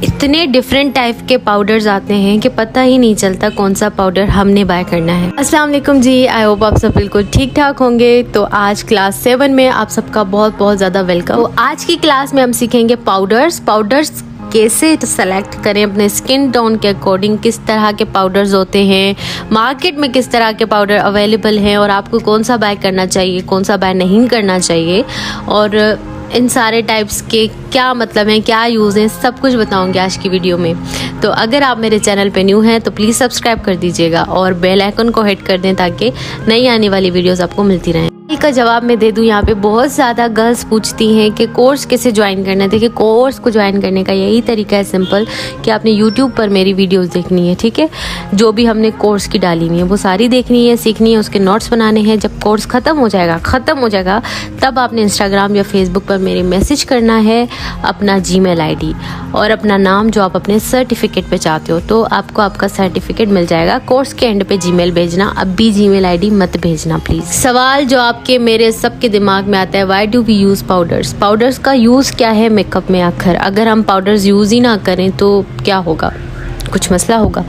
इतने different type के powders आते हैं कि पता ही नहीं चलता कौन सा पाउडर हमने बाय करना है। अस्सलाम वालेकुम जी, आई होप आप सब बिल्कुल ठीक ठाक होंगे। तो आज क्लास 7 में आप सबका बहुत बहुत ज़्यादा वेलकम। तो आज की क्लास में हम सीखेंगे पाउडर्स कैसे सेलेक्ट करें अपने स्किन टोन के अकॉर्डिंग, किस तरह के पाउडर्स होते हैं, मार्केट में किस तरह के पाउडर अवेलेबल हैं और आपको कौन सा बाय करना चाहिए, कौन सा बाय नहीं करना चाहिए, और इन सारे टाइप्स के क्या मतलब हैं, क्या यूज़ हैं, सब कुछ बताऊंगी आज की वीडियो में। तो अगर आप मेरे चैनल पे न्यू हैं तो प्लीज़ सब्सक्राइब कर दीजिएगा और बेल आइकन को हिट कर दें ताकि नई आने वाली वीडियोस आपको मिलती रहें। का जवाब मैं दे दूं, यहाँ पे बहुत ज़्यादा गर्ल्स पूछती हैं कि कोर्स कैसे ज्वाइन करना है। देखिए, कोर्स को ज्वाइन करने का यही तरीका है सिंपल, कि आपने यूट्यूब पर मेरी वीडियोस देखनी है, ठीक है। जो भी हमने कोर्स की डाली हुई है वो सारी देखनी है, सीखनी है, उसके नोट्स बनाने हैं। जब कोर्स ख़त्म हो जाएगा तब आपने इंस्टाग्राम या फेसबुक पर मेरे मैसेज करना है अपना जीमेल आईडी और अपना नाम जो आप अपने सर्टिफिकेट पे चाहते हो, तो आपको आपका सर्टिफिकेट मिल जाएगा। कोर्स के एंड पे जीमेल भेजना, अब भी जीमेल आईडी मत भेजना प्लीज़। सवाल जो आपके मेरे सबके दिमाग में आता है, why do we use powders का यूज़ क्या है मेकअप में आखिर? अगर हम पाउडर्स यूज़ ही ना करें तो क्या होगा, कुछ मसला होगा?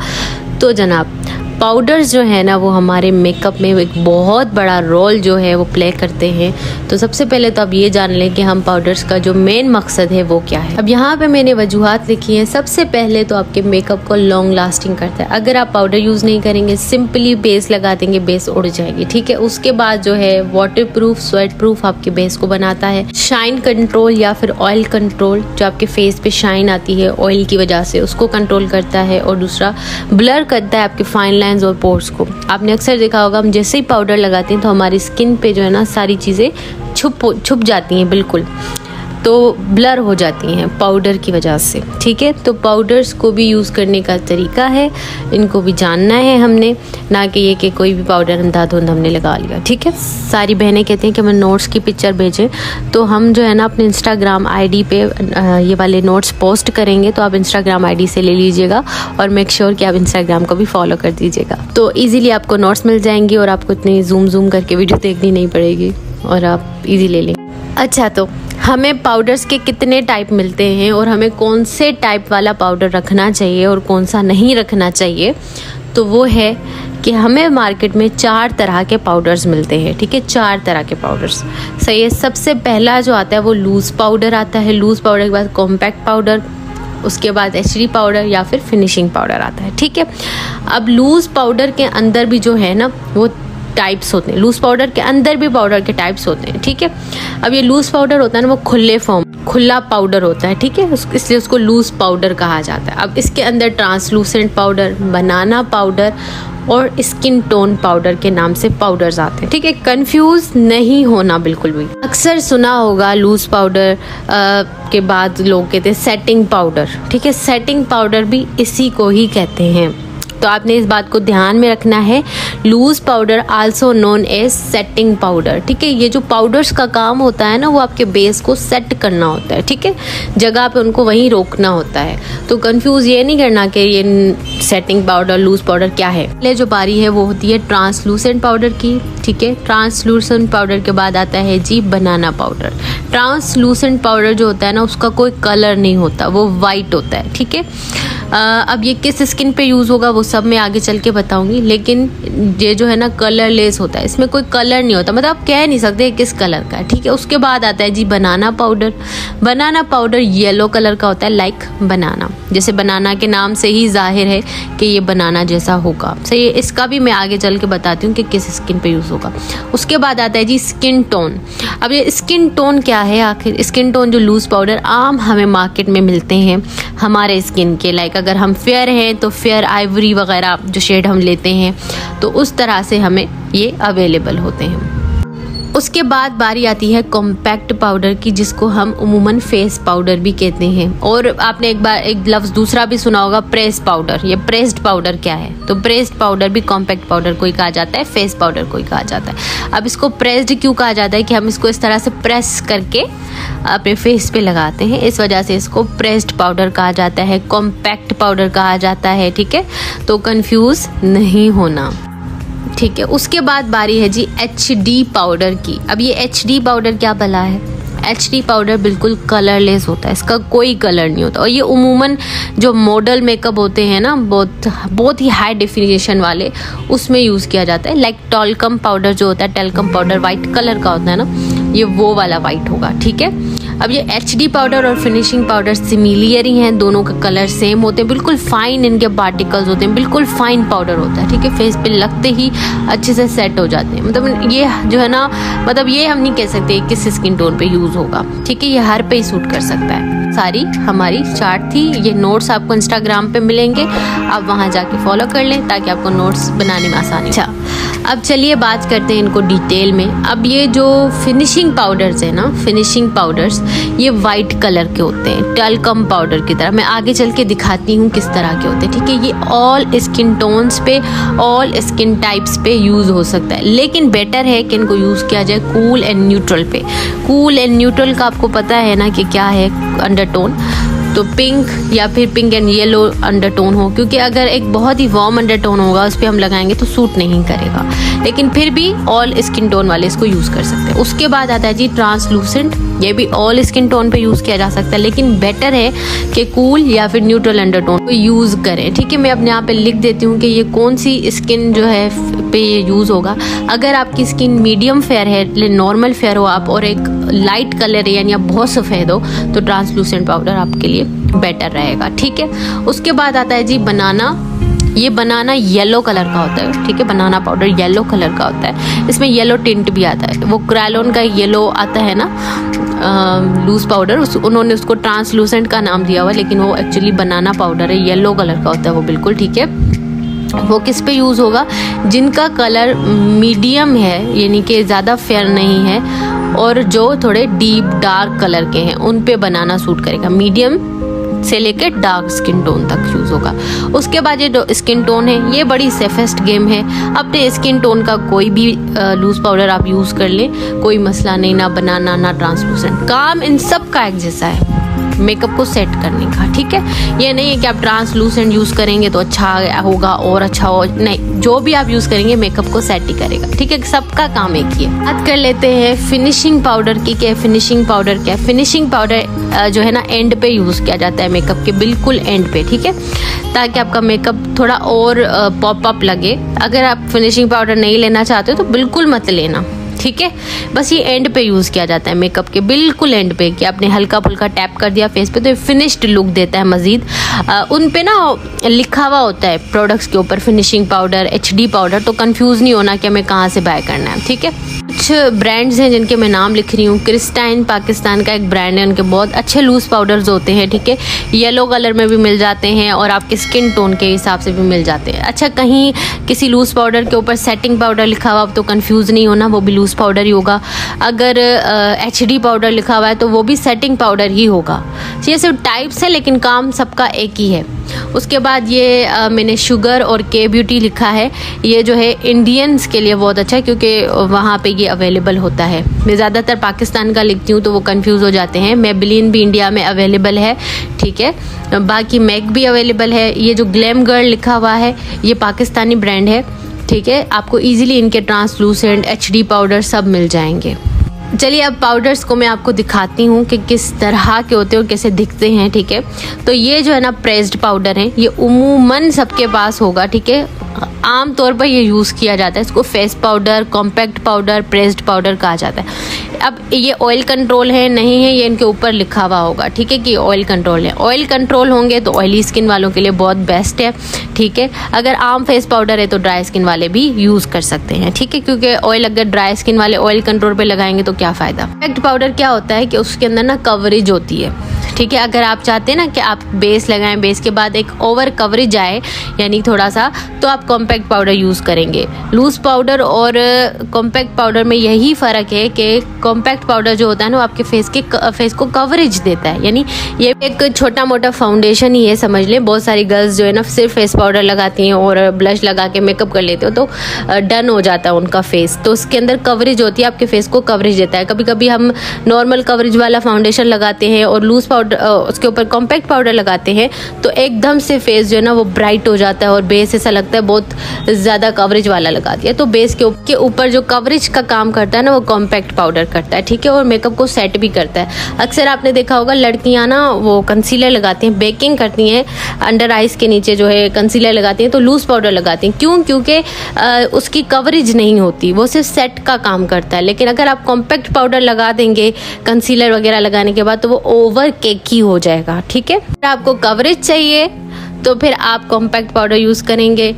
तो जनाब, पाउडर्स जो है ना वो हमारे मेकअप में एक बहुत बड़ा रोल जो है वो प्ले करते हैं। तो सबसे पहले तो आप ये जान लें कि हम पाउडर्स का जो मेन मकसद है वो क्या है। अब यहाँ पे मैंने वजूहात लिखी हैं। सबसे पहले तो आपके मेकअप को लॉन्ग लास्टिंग करता है। अगर आप पाउडर यूज़ नहीं करेंगे, सिंपली बेस लगा देंगे, बेस उड़ जाएगी, ठीक है। उसके बाद जो है वाटर प्रूफ, स्वेट प्रूफ आपके बेस को बनाता है। शाइन कंट्रोल या फिर ऑयल कंट्रोल, जो आपके फेस पे शाइन आती है ऑयल की वजह से, उसको कंट्रोल करता है। और दूसरा ब्लर करता है आपके फाइन और पोर्स को। आपने अक्सर देखा होगा, हम जैसे ही पाउडर लगाते हैं तो हमारी स्किन पे जो है ना सारी चीज़ें छुप जाती हैं, बिल्कुल तो ब्लर हो जाती हैं पाउडर की वजह से, ठीक है। तो पाउडर्स को भी यूज़ करने का तरीका है, इनको भी जानना है हमने, ना कि ये कि कोई भी पाउडर अंधाधुंध हमने लगा लिया, ठीक है। सारी बहनें कहती हैं कि हमें नोट्स की पिक्चर भेजें, तो हम जो है ना अपने इंस्टाग्राम आईडी पे ये वाले नोट्स पोस्ट करेंगे, तो आप इंस्टाग्राम आईडी से ले लीजिएगा और मेक श्योर कि आप इंस्टाग्राम को भी फॉलो कर दीजिएगा। तो ईजिली आपको नोट्स मिल जाएंगी और आपको इतनी जूम करके वीडियो देखनी नहीं पड़ेगी और आप ईजी ले लेंगे। अच्छा, तो हमें पाउडर्स के कितने टाइप मिलते हैं और हमें कौन से टाइप वाला पाउडर रखना चाहिए और कौन सा नहीं रखना चाहिए, तो वो है कि हमें मार्केट में 4 तरह के पाउडर्स मिलते हैं, ठीक है। 4 तरह के पाउडर्स, सही है। सबसे पहला जो आता है वो लूज़ पाउडर आता है। लूज़ पाउडर के बाद कॉम्पैक्ट पाउडर, उसके बाद HD पाउडर या फिर फिनिशिंग पाउडर आता है, ठीक है। अब लूज़ पाउडर के अंदर भी जो है ना वो टाइप्स होते हैं। लूज़ पाउडर के अंदर भी पाउडर के टाइप्स होते हैं, ठीक है। अब ये लूज़ पाउडर होता है ना वो खुला पाउडर होता है, ठीक है, इसलिए उसको लूज़ पाउडर कहा जाता है। अब इसके अंदर ट्रांसलूसेंट पाउडर, बनाना पाउडर और स्किन टोन पाउडर के नाम से पाउडर्स आते हैं, ठीक है। कंफ्यूज नहीं होना बिल्कुल भी। अक्सर सुना होगा लूज़ पाउडर के बाद लोग कहते हैं सेटिंग पाउडर, ठीक है। सेटिंग पाउडर भी इसी को ही कहते हैं, तो आपने इस बात को ध्यान में रखना है। Loose powder also known as setting powder, ठीक है। ये जो पाउडर्स का काम होता है ना वो आपके बेस को सेट करना होता है, ठीक है, जगह पे उनको वहीं रोकना होता है। तो कंफ्यूज ये नहीं करना कि ये सेटिंग पाउडर लूज़ पाउडर क्या है। पहले जो बारी है वो होती है ट्रांसलूसेंट पाउडर की, ठीक है। ट्रांसलूसेंट पाउडर के बाद आता है G banana powder. Translucent powder जो होता है ना उसका कोई कलर नहीं होता, वो वाइट होता है, ठीक है। अब ये किस स्किन पे यूज़ होगा वो सब मैं आगे चल के बताऊंगी, लेकिन ये जो है ना कलरलेस होता है, इसमें कोई कलर नहीं होता, मतलब आप कह नहीं सकते किस कलर का, ठीक है। उसके बाद आता है G banana powder. Banana powder yellow colour का होता है, लाइक बनाना, जैसे बनाना के नाम से ही जाहिर है कि ये बनाना जैसा होगा, सही है। इसका भी मैं आगे चल के बताती हूँ कि किस स्किन पे यूज़ होगा। उसके बाद आता है जी स्किन टोन। अब ये स्किन टोन क्या है आखिर? स्किन टोन जो लूज़ पाउडर आम हमें मार्केट में मिलते हैं हमारे स्किन के, लाइक अगर हम फेयर हैं तो फेयर आइवरी वगैरह जो शेड हम लेते हैं, तो उस तरह से हमें ये अवेलेबल होते हैं। उसके बाद बारी आती है कॉम्पैक्ट पाउडर की, जिसको हम उमूमन फेस पाउडर भी कहते हैं। और आपने एक लफ्ज़ दूसरा भी सुना होगा, प्रेस पाउडर। ये प्रेस्ड पाउडर क्या है? तो प्रेस्ड पाउडर भी कॉम्पैक्ट पाउडर को ही कहा जाता है, फेस पाउडर को ही कहा जाता है। अब इसको प्रेस्ड क्यों कहा जाता है? कि हम इसको इस तरह से प्रेस करके अपने फेस पे लगाते हैं, इस वजह से इसको प्रेस्ड पाउडर कहा जाता है, कॉम्पैक्ट पाउडर कहा जाता है, ठीक है। तो कंफ्यूज नहीं होना, ठीक है। उसके बाद बारी है जी HD पाउडर की। अब ये HD पाउडर क्या भला है? HD पाउडर बिल्कुल कलरलेस होता है, इसका कोई कलर नहीं होता। और ये उमूमन जो मॉडल मेकअप होते हैं ना, बहुत ही हाई डेफिनेशन वाले, उसमें यूज़ किया जाता है। लाइक टॉल्कम पाउडर जो होता है, टेल्कम पाउडर वाइट कलर का होता है ना, ये वो वाला वाइट होगा, ठीक है। अब ये HD पाउडर और फिनिशिंग पाउडर सिमिलियर ही हैं, दोनों का कलर सेम होते हैं, बिल्कुल फाइन इनके पार्टिकल्स होते हैं, बिल्कुल फाइन पाउडर होता है, ठीक है। फेस पे लगते ही अच्छे से सेट हो जाते हैं। मतलब ये जो है ना, मतलब ये हम नहीं कह सकते किस स्किन टोन पे यूज़ होगा, ठीक है। ये हर पे ही सूट कर सकता है। सारी हमारी चार्ट थी, ये नोट्स आपको इंस्टाग्राम पे मिलेंगे, आप वहाँ जाके फॉलो कर लें ताकि आपको नोट्स बनाने में आसानी। अच्छा, अब चलिए बात करते हैं इनको डिटेल में। अब ये जो फिनिशिंग पाउडर्स है ना, फिनिशिंग पाउडर्स ये वाइट कलर के होते हैं, टैल्कम पाउडर की तरह। मैं आगे चल के दिखाती हूँ किस तरह के होते हैं, ठीक है। ये ऑल स्किन टोन्स पे, ऑल स्किन टाइप्स पे यूज़ हो सकता है, लेकिन बेटर है कि इनको यूज़ किया जाए कूल एंड न्यूट्रल पे। कूल एंड न्यूट्रल का आपको पता है ना कि क्या है अंडरटोन, तो पिंक या फिर पिंक एंड येलो अंडरटोन हो, क्योंकि अगर एक बहुत ही वार्म अंडरटोन होगा उस पर हम लगाएंगे तो सूट नहीं करेगा, लेकिन फिर भी ऑल स्किन टोन वाले इसको यूज़ कर सकते हैं। उसके बाद आता है जी ट्रांसलूसेंट, ये भी ऑल स्किन टोन पे यूज़ किया जा सकता है, लेकिन बेटर है कि कूल या फिर न्यूट्रल अंडरटोन को यूज़ करें, ठीक है। मैं अपने यहाँ पे लिख देती हूँ कि ये कौन सी स्किन जो है पे ये यूज़ होगा। अगर आपकी स्किन मीडियम फेयर है, नॉर्मल फेयर हो आप, और एक लाइट कलर है यानी आप बहुत सफ़ेद हो, तो ट्रांसलूसेंट पाउडर आपके लिए बेटर रहेगा, ठीक है। उसके बाद आता है जी बनाना। ये बनाना येलो कलर का होता है, ठीक है। बनाना पाउडर येलो कलर का होता है, इसमें येलो टिंट भी आता है। वो क्रायोन का येलो आता है ना लूज पाउडर, उन्होंने उसको ट्रांसलूसेंट का नाम दिया हुआ, लेकिन वो एक्चुअली बनाना पाउडर है, येलो कलर का होता है वो, बिल्कुल ठीक है। वो किस पे यूज़ होगा? जिनका कलर मीडियम है, यानी कि ज़्यादा फेयर नहीं है, और जो थोड़े डीप डार्क कलर के हैं, उन पे बनाना सूट करेगा। मीडियम से लेकर डार्क स्किन टोन तक यूज़ होगा। उसके बाद ये जो स्किन टोन है, ये बड़ी सेफेस्ट गेम है। अपने स्किन टोन का कोई भी लूज पाउडर आप यूज़ कर लें, कोई मसला नहीं, ना बनाना ना ट्रांसलूसेंट, काम इन सब का एक जैसा है मेकअप को सेट करने का, ठीक है। ये नहीं है कि आप ट्रांसलूसेंट यूज़ करेंगे तो अच्छा होगा और अच्छा हो, नहीं, जो भी आप यूज़ करेंगे मेकअप को सेट ही करेगा, ठीक है। सबका काम एक ही है। बात कर लेते हैं फिनिशिंग पाउडर की। क्या फिनिशिंग पाउडर क्या है? फिनिशिंग पाउडर जो है ना एंड पे यूज़ किया जाता है, मेकअप के बिल्कुल एंड पे, ठीक है, ताकि आपका मेकअप थोड़ा और पॉप अप लगे। अगर आप फिनिशिंग पाउडर नहीं लेना चाहते हो तो बिल्कुल मत लेना, ठीक है। बस ये एंड पे यूज़ किया जाता है, मेकअप के बिल्कुल एंड पे, कि आपने हल्का फुल्का टैप कर दिया फेस पे तो ये फिनिश्ड लुक देता है। मज़ीद उन पे ना लिखा हुआ होता है प्रोडक्ट्स के ऊपर, फिनिशिंग पाउडर, HD पाउडर, तो कंफ्यूज नहीं होना कि हमें कहाँ से बाय करना है, ठीक है। कुछ ब्रांड्स हैं जिनके मैं नाम लिख रही हूँ। क्रिस्टाइन पाकिस्तान का एक ब्रांड है, उनके बहुत अच्छे लूज पाउडर्स होते हैं, ठीक है। येलो कलर में भी मिल जाते हैं और आपके स्किन टोन के हिसाब से भी मिल जाते हैं। अच्छा, कहीं किसी लूज पाउडर के ऊपर सेटिंग पाउडर लिखा हुआ तो कंफ्यूज नहीं होना, वो भी लूज पाउडर ही होगा। अगर HD पाउडर लिखा हुआ है तो वो भी सेटिंग पाउडर ही होगा। ये सिर्फ टाइप्स है, लेकिन काम सबका एक ही है। उसके बाद ये मैंने शुगर और के ब्यूटी लिखा है। ये जो है इंडियंस के लिए बहुत अच्छा है, क्योंकि वहाँ पे ये अवेलेबल होता है। मैं ज़्यादातर पाकिस्तान का लिखती हूँ तो वो कंफ्यूज हो जाते हैं। मेबेलिन भी इंडिया में अवेलेबल है, ठीक है। बाकी मैक भी अवेलेबल है। ये जो ग्लैम गर्ल लिखा हुआ है ये पाकिस्तानी ब्रांड है, ठीक है। आपको ईजिली इनके ट्रांसलूसेंट, HD पाउडर सब मिल जाएंगे। चलिए अब पाउडर्स को मैं आपको दिखाती हूँ कि किस तरह के होते हैं और कैसे दिखते हैं, ठीक है। तो ये जो है ना प्रेस्ड पाउडर है, ये उमूमन सबके पास होगा, ठीक है। आम तौर पर ये यूज़ किया जाता है, इसको face powder, compact powder, pressed powder कहा जाता है। अब ये ऑयल कंट्रोल है नहीं है, ये इनके ऊपर लिखा हुआ होगा, ठीक है, कि ऑयल कंट्रोल है। ऑयल कंट्रोल होंगे तो ऑयली स्किन वालों के लिए बहुत बेस्ट है, ठीक है। अगर आम फेस पाउडर है तो ड्राई स्किन वाले भी यूज़ कर सकते हैं, ठीक है, क्योंकि ऑयल अगर ड्राई स्किन वाले ऑयल कंट्रोल पे लगाएंगे तो क्या फ़ायदा। कॉम्पैक्ट पाउडर क्या होता है कि उसके अंदर ना कवरेज होती है, ठीक है। अगर आप चाहते हैं ना कि आप बेस लगाएं, बेस के बाद एक ओवर कवरेज आए यानी थोड़ा सा, तो आप कॉम्पैक्ट पाउडर यूज़ करेंगे। लूज पाउडर और कॉम्पैक्ट पाउडर में यही फ़र्क है कि कॉम्पैक्ट पाउडर जो होता है ना वो आपके फेस को कवरेज देता है, यानी ये एक छोटा मोटा फाउंडेशन ही है, समझ लें। बहुत सारी गर्ल्स जो है ना सिर्फ फेस पाउडर लगाती हैं और ब्लश लगा के मेकअप कर लेते हो तो डन हो जाता है उनका फेस, तो उसके अंदर कवरेज होती है, आपके फेस को कवरेज देता है। कभी कभी हम नॉर्मल कवरेज वाला फाउंडेशन लगाते हैं और लूज पाउडर पाउडर उसके ऊपर कॉम्पैक्ट पाउडर लगाते हैं तो एकदम से फेस जो है ना वो ब्राइट हो जाता है और बेस ऐसा लगता है बहुत ज़्यादा कवरेज वाला लगा दिया। तो बेस के ऊपर जो कवरेज का काम करता है ना वो कॉम्पैक्ट पाउडर करता है, ठीक है, और मेकअप को सेट भी करता है। अक्सर आपने देखा होगा लड़कियां ना वो कंसीलर लगाती हैं, बेकिंग करती हैं, अंडर आइज के नीचे जो है कंसीलर लगाती हैं तो लूज पाउडर लगाती हैं। क्यों? क्योंकि उसकी कवरेज नहीं होती, वो सिर्फ सेट का काम करता है। लेकिन अगर आप कॉम्पैक्ट पाउडर लगा देंगे कंसीलर वगैरह लगाने के बाद तो वो ओवर केकी हो जाएगा, ठीक है। अगर आपको कवरेज चाहिए तो फिर आप कॉम्पैक्ट पाउडर यूज़ करेंगे।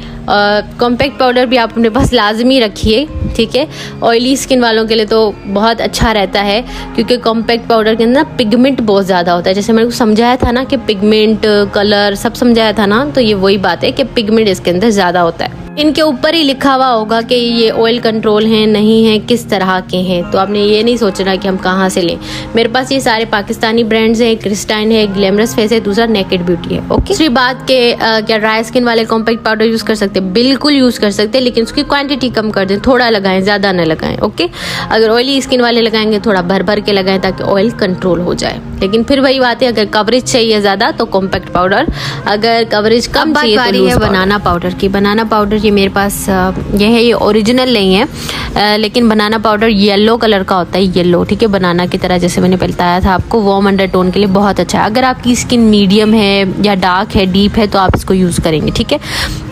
कॉम्पैक्ट पाउडर भी आप अपने पास लाजमी रखिए, ठीक है। ऑयली स्किन वालों के लिए तो बहुत अच्छा रहता है क्योंकि कॉम्पैक्ट पाउडर के अंदर पिगमेंट बहुत ज़्यादा होता है। जैसे मैंने समझाया था ना कि पिगमेंट कलर सब समझाया था ना, तो ये वही बात है कि पिगमेंट इसके अंदर ज़्यादा होता है। इनके ऊपर ही लिखा हुआ होगा कि ये ऑयल कंट्रोल हैं नहीं हैं, किस तरह के हैं, तो आपने ये नहीं सोचना कि हम कहाँ से लें। मेरे पास ये सारे पाकिस्तानी ब्रांड्स हैं, क्रिस्टाइन है, ग्लैमरस फेस है, दूसरा नेकेड ब्यूटी है। ओके, दूसरी बात के क्या ड्राई स्किन वाले कॉम्पैक्ट पाउडर यूज़ कर सकते हैं? बिल्कुल यूज़ कर सकते हैं, लेकिन उसकी क्वांटिटी कम कर दें, थोड़ा लगाएं, ज़्यादा ना लगाएं। ओके, अगर ऑयली स्किन वाले लगाएंगे थोड़ा भर भर के लगाएं ताकि ऑयल कंट्रोल हो जाए। लेकिन फिर वही बात है, अगर कवरेज चाहिए ज़्यादा तो कॉम्पैक्ट पाउडर, अगर कवरेज कम चाहिए तो लूज पाउडर। बनाना पाउडर की, बनाना पाउडर ये मेरे पास ये है, ये ओरिजिनल नहीं है, लेकिन बनाना पाउडर येलो कलर का होता है, येलो, ठीक है, बनाना की तरह, जैसे मैंने पहले बताया था आपको, वार्म अंडरटोन के लिए बहुत अच्छा है। अगर आपकी स्किन मीडियम है या डार्क है, डीप है, तो आप इसको यूज़ करेंगे, ठीक है।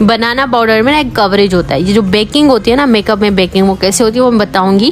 बनाना पाउडर में ना एक कवरेज होता है। ये जो बेकिंग होती है ना मेकअप में, बेकिंग वो कैसे होती है वो मैं बताऊंगी।